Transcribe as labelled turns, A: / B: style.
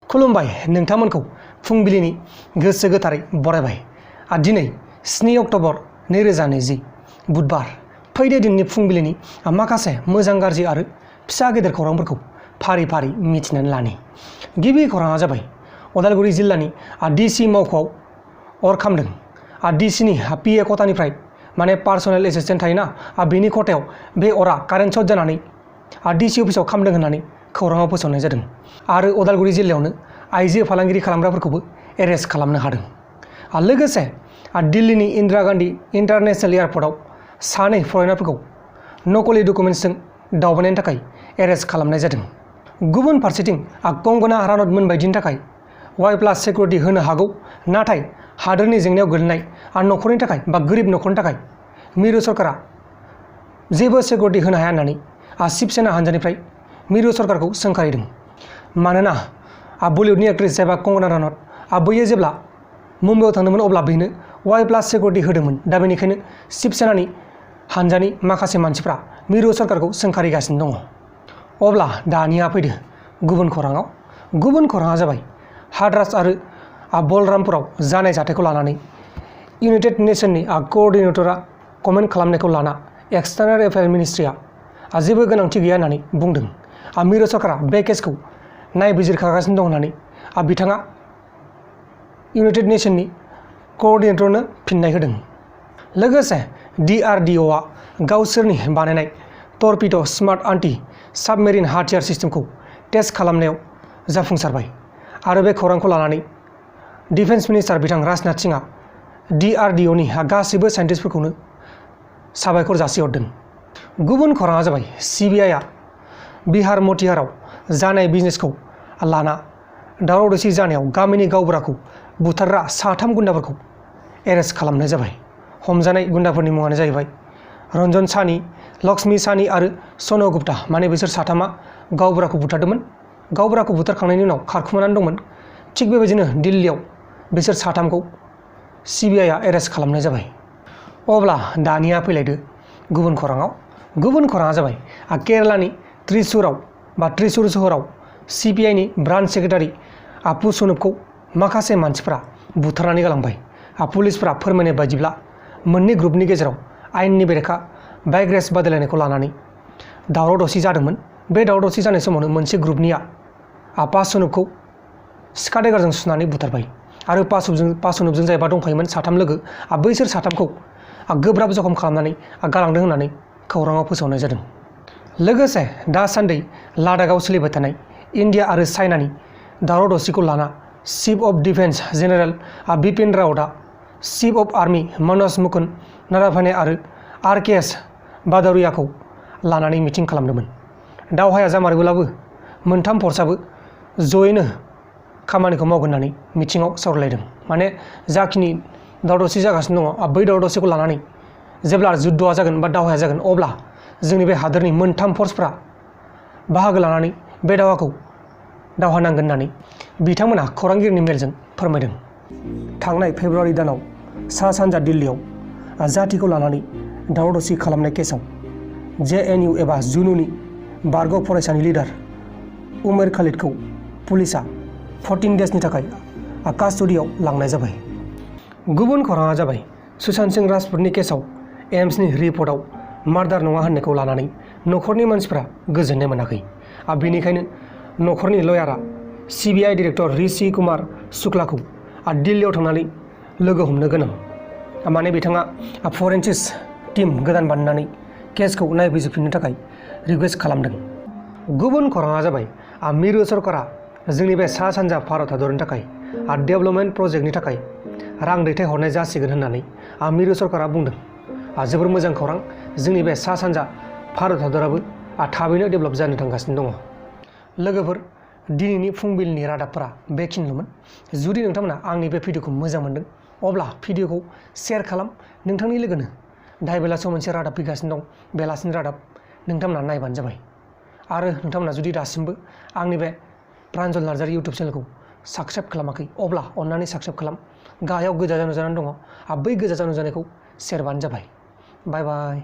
A: खुलुमबाय नोंथांमोनखौ फुंबिलिनि गोसो गोथारै बरायबाय। दिनै 7 अक्ट'बर 2020 बुधबार फैदो दिननि फुंबिलिनि माखासे मोजां गाज्रि आरो फिसा गेदेर खौरांफोरखौ फारि फारि मिथिनानै लानि। गिबि खौराङा जाबाय उदालगुरि जिल्लानि डिसि मावख'आव अर खामदों। डिसिनि पिए खथानिफ्राय माने पार्सनेल एसिस्टेन्ट थायोना, बेनि खथायाव बे अरा कारेन्ट सर्ट जानानै डिसि अफिसाव खामदों होननानै खौराङाव फोसावनाय जादों। आरो उदालगुरि जिल्लायावनो आइजो फालांगिरि खालामग्राफोरखौबो एरेस्ट खालामनो हादों। लोगोसे दिल्लीनि इन्दिरा गान्धी इन्टारनेशनेल एयारपर्टआव 2 फरेनारफोरखौ नकलि डकुमेन्ट्सजों दावबायनायनि थाखाय एरेस्ट खालामनाय जादों। गुबुन फारसेथिं कंगना रानौत मोनबायदिनि थाखाय Y+ सिकिउरिटि होनो हागौ, नाथाय हादोरनि जेंनायाव गोलैनाय न'खरनि थाखाय बा गोरिब न'खरनि थाखाय मिरु सरकारा जेबो सिकिउरिटि होनो हाया होननानै शिब सेना हान्जानिफ्राय मिरु सरकारखौ सोंखारिदों। मानोना बलिउडनि एक्ट्रेस एबा कंगना रानौत बैयो जेब्ला मुम्बाइआव थांदोंमोन अब्ला बेनो Y+ सिकिउरिटि होदोंमोन। दा बेनिखायनो शिब सेनानि हान्जानि माखासे मानसिफ्रा मिरु सरकारखौ सोंखारिगासिनो दङ। अब्ला दानिया फैदो गुबुन खौराङाव। गुबुन खौराङा जाबाय हाथरस आरो बलरामपुराव जानाय जाथायखौ लानानै इउनाइटेड नेशननि क'अर्डिनेटरा कमेन्ट खालामनायखौ लाना एक्सटार्नेल एफेयार्स मिनिस्ट्रिया जेबो गोनांथि गैया होननानै बुंदों। मिरु सरकारा बे केसखौ नायबिजिरखागासिनो दं होननानै बिथाङा इउनाइटेड नेशननि क'अर्डिनेटरनो फिननाय होदों। लोगोसे DRDOआ गावसोरनि बानायनाय टर्पिड' स्मार्ट एन्टि साबमेरिन हाथियार सिस्टेमखौ टेस्ट खालामनायाव जाफुंसारबाय। आरो बे खौरांखौ लानानै डिफेन्स मिनिस्टार बिथां राजनाथ सिंहआ DRDOनि गासैबो साइन्टिस्टफोरखौनो साबायखर जासिहरदों। गुबुन खौराङा जाबाय CBIआ बिहार मतिहाराव जानाय बिजनेसखौ लाना दावराव दावसि जानायाव गामिनि गावबुराखौ बुथारग्रा 3 गुन्डाफोरखौ एरेस्ट खालामनाय जाबाय। हमजानाय गुन्डाफोरनि मुङानो जाहैबाय रन्जन सानी, लक्ष्मी सानी आरो सनु गुप्ता। माने बिसोर 3आ गावबुराखौ बुथारदोंमोन। गावबुराखौ बुथारखांनायनि उनाव खारखुमानानै दंमोन। थिग बेबायदिनो दिल्लीयाव बिसोर 3खौ CBIआ एरेस्ट खालामनाय जाबाय। अब्ला दानिया फैलायदो गुबुन खौराङाव। गुबुन खौराङा जाबाय केरालानि त्रिशुर सोहोराव CPIनि ब्रान्च सेक्रेटारि अपु सनुपखौ माखासे मानसिफ्रा बुथारनानै गालांबाय। पुलिसफोरा फोरमायनाय बायदिब्ला मोननै ग्रुपनि गेजेराव आयेननि बेरेखा बाइक रेस बादायलायनायखौ लानानै दावराव दावसि जादोंमोन। बे दावराव दावसि जानाय समावनो मोनसे ग्रुपनिया पा सनुपखौ सिखा दागेरजों सुनानै बुथारबाय। आरो पा सनुपजों जायबा दंफायोमोन 3 लोगो, बैसोर 3खौ गोब्राब जखम खालामनानै गालांदों होननानै खौराङाव फोसावनाय जादों। लोगोसे दासान्दि लादाखआव सोलिबाय थानाय इन्डिया आरो चाइनानि दावराव दावसिखौ लाना chief of defence general Bipin रावतआ chief of army Manoj Mukund Naravane आरो RKS भादौरियाखौ लानानै मिटिं खालामदोंमोन। दावहाया जामारोब्लाबो मोनथाम फर्सआबो जयैनो खामानिखौ मावगोन होननानै मिटिङाव सावरायलायदों। माने जाखिनि दावराव दावसि जागासिनो दङ, बै दावराव दावसिखौ लानानै जेब्ला जुद्धआ जागोन बा दावहाया जागोन, अब्ला जोंनि बे हादोरनि मोनथाम फर्सफ्रा बाहागो लानानै बे दावहा नांगोन होननानै बिथांमोना खौरांगिरिनि मेलजों फोरमायदों। थांनाय फेब्रुवारि दानाव सा सानजा दिल्लीयाव जातिखौ लानानै दावराव दावसि खालामनाय केसआव JNU एबा जुनुनि बारग' फरायसानि लिडार उमैर खालिदखौ पुलिसआ 14 डेजनि थाखाय कास्टडियाव लांनाय जाबाय। गुबुन खौराङा जाबाय सुशांत सिंह राजपुतनि केसआव एम्सनि रिपर्टआव मार्डार नङा होननायखौ लानानै न'खरनि मानसिफ्रा गोजोननाय मोनाखै। बेनिखायनो न'खरनि लयारआ CBI डिरेक्टर ऋषि कुमार शुक्लाखौ दिल्लीयाव थांनानै लोगो हमनो गोनां। माने बिथाङा फरेन्सिक्स टीम गोदान बानायनानै केसखौ नायबिजिरफिननो थाखाय रिक्वेस्ट खालामदों। गुबुन खौराङा जाबाय मिरु सरकारा जोंनि बे सा सानजा भारत हादरनि थाखाय डेभेलपमेन्ट प्रजेक्टनि थाखाय रां दैथायहरनाय जासिगोन होननानै मिरु सरकारा बुंदों। जोबोर मोजां खौरां। जोंनि बे सा सानजा भारत हादराबो थाबैनो डेभेलप जानो थांगासिनो दङ। लोगोफोर, दिनैनि फुंबिलिनि रादाबफोरा बेखिनिल'मोन। जुदि नोंथांमोना आंनि बे भिडिअखौ मोजां मोनदों अब्ला भिडिअखौ शेयार खालाम नोंथांनि लोगोनो। दाहाय बेलासियाव मोनसे रादाब फैगासिनो दं, बेलासिनि रादाब नोंथांमोना नायबानो जाबाय। आरो नोंथांमोना जुदि दासिमबो आंनि बे प्रान्जल नार्जारि इउटुब चेनेलखौ साबस्क्राइब खालामाखै अब्ला अन्नानै साबस्क्राइब खालाम। गाहायाव गोजा नुजानानै दङ, बै गोजा नुजानायखौ सेरबानो जाबाय। बाय बाय।